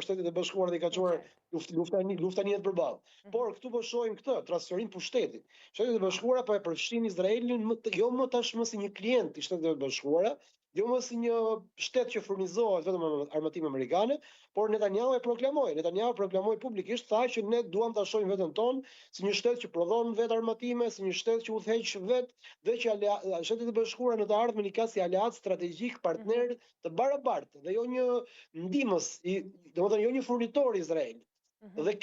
Shtetet e Bashkuara dhe i ka çuar lufta njëjtë përballë. Por këtu po shohim këtë transferim pushtetit. Shtetet e Bashkuara po e përfshin Izraelin jo më tashmë si një klient i Shteteve të Bashkuara, jo më si një shtet që furnizohet vetëm armatime amerikane, por Netanyahu proklamoi publikisht, tha që ne duam ta shohim veten tonë si një shtet që prodhon vetë armatime, si një shtet që udhëheq vetë dhe që Shtetet e Bashkuara në të ardhmen i ka si aleat strategjik, partner të barabartë dhe jo një ndihmës, domethënë jo një furnitor i Izraelit. Dhe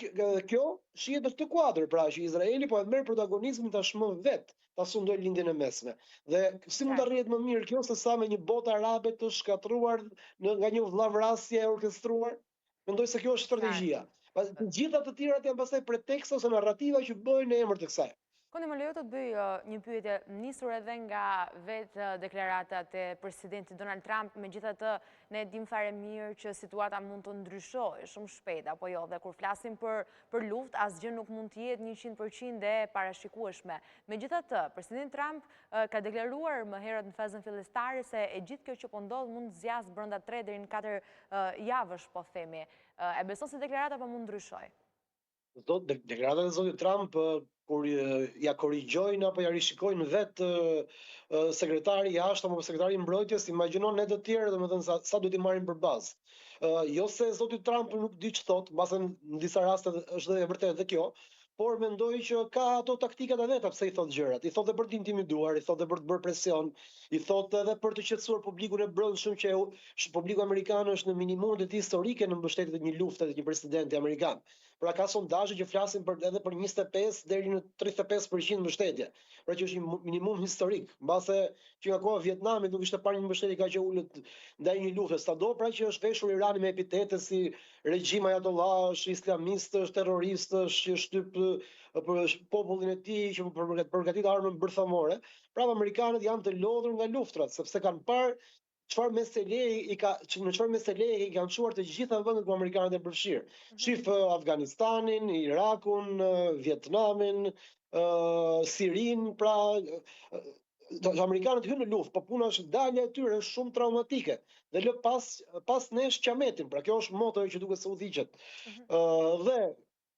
kjo shihet në këtë kuadër, pra që Izraeli po e merr protagonizmin tashmë vet, ta sundoj lindjen e mesme. Dhe si mund të arrihet më mirë kjo se sa me një botë arabe të shkatruar nga një vllavrasje e orkestruar? Mendoj se kjo është strategjia. Të gjitha të tjerat janë pastaj preteksta ose narrativa që bëhen në emër të kësaj. Kondi, më lejo të bëj një pyetje nisur edhe nga vetë deklaratat e presidentit Donald Trump, megjithatë ne dim fare mirë që situata mund të ndryshojë shumë shpejt, apo jo, dhe kur flasim për luftë, asgjë nuk mund të jetë 100% e parashikueshme. Megjithatë, presidenti Trump ka deklaruar më herët në fazën fillestare se e gjithë kjo që po ndodh mund të zgjasë brenda 3 deri në 4 javësh, po themi. E beson se deklarata po mund ndryshojë? Deklaratat e zotit Trump kur ja korrigjojnë apo ja rishikojnë vetë sekretari i jashtëm apo sekretari i mbrojtjes, imagjinon ne të tjerë, domethënë sa duhet i marrin për bazë. Jo se zoti Trump nuk di ç'thot, mbase në disa raste është e vërtetë dhe kjo, por mendoj që ka ato taktikat e veta pse i thot gjërat. I thot edhe për të intimiduar, i thot edhe për të bërë presion, i thot edhe për të qetësuar publikun e brendshëm që publiku amerikan është në minimumet e tij historike në mbështetje të një lufte të një presidenti amerikan. Pra ka sondazhe që flasin edhe për 25 deri në 35% mbështetje. Pra që është një minimum historik, mbase që nga koha e Vietnamit nuk ishte parë një mbështetje kaq e ulët ndaj një lufte. Sado pra që është veshur Irani me epitete si regjim ajatollash, islamistësh, terroristësh, që shtyp për popullin e tij që përgatit armën bërthamore. Pra amerikanët janë të lodhur nga luftrat, sepse kanë parë në çfarë meseleje i kanë çuar të gjitha vendet ku amerikanët janë përfshirë. Shif Afganistanin, Irakun, Vietnamin, Sirin, pra amerikanët hynë në luftë, po puna është dalja e tyre është shumë traumatike dhe lë pas nesh qametin, pra kjo është moto që duket se udhëhiqet. Dhe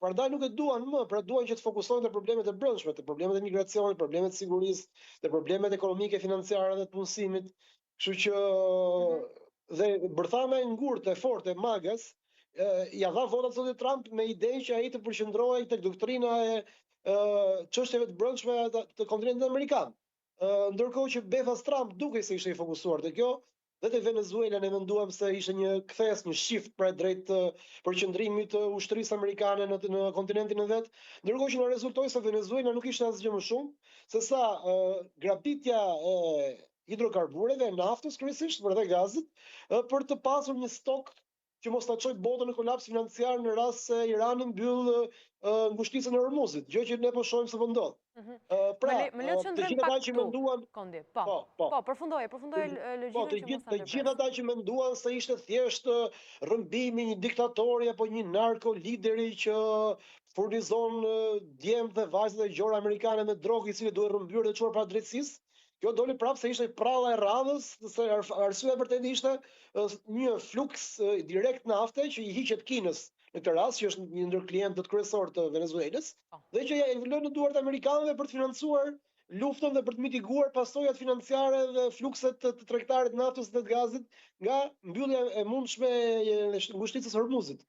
prandaj nuk e duan më, pra duan që të fokusohen te problemet e brendshme, te problemet e migracionit, problemet e sigurisë, te problemet ekonomike, financiare dhe të punësimit. Kështu që dhe bërthama e ngurtë e fortë e Magas ja dha votat zotit Trump me idenë që ai të përqendrohej tek doktrina e çështjeve të brendshme të kontinentit amerikan. Ndërkohë që Befas Trump dukej se ishte i fokusuar te kjo. Dhe te Venezuela ne menduam se ishte një kthes, një shift pra drejt përqendrimit të ushtrisë amerikane në kontinentin e vet, ndërkohë që na rezultoi se Venezuela nuk ishte asgjë më shumë se sa grabitja e hidrokarbureve, naftës kryesisht, por edhe gazit, për të pasur një stok që mos ta çojë botën në kolaps financiar në rast se Irani mbyll ngushticën e Hormuzit, gjë që ne po shohim se po ndodh. Pra, të gjithë ata që menduan, Kondi, po, përfundoje logjikën që mos ta të gjithë ata që menduan se ishte thjesht rrëmbimi një diktatori apo një narko lideri që furnizon djemt dhe vajzat e gjora amerikane me drogë i cili duhet rrëmbyer dhe çuar para drejtësisë. Kjo doli prapë se ishte pralla e radhës, se arsyeja vërtet ishte një fluks direkt nafte që i hiqet Kinës në këtë rast, që është një ndër klientët kryesor të Venezuelës, dhe që ja i lënë në duart amerikanëve për të financuar luftën dhe për të mitiguar pasojat financiare dhe flukset të tregtarit naftës dhe të gazit nga mbyllja e mundshme e ngushticës së Hormuzit.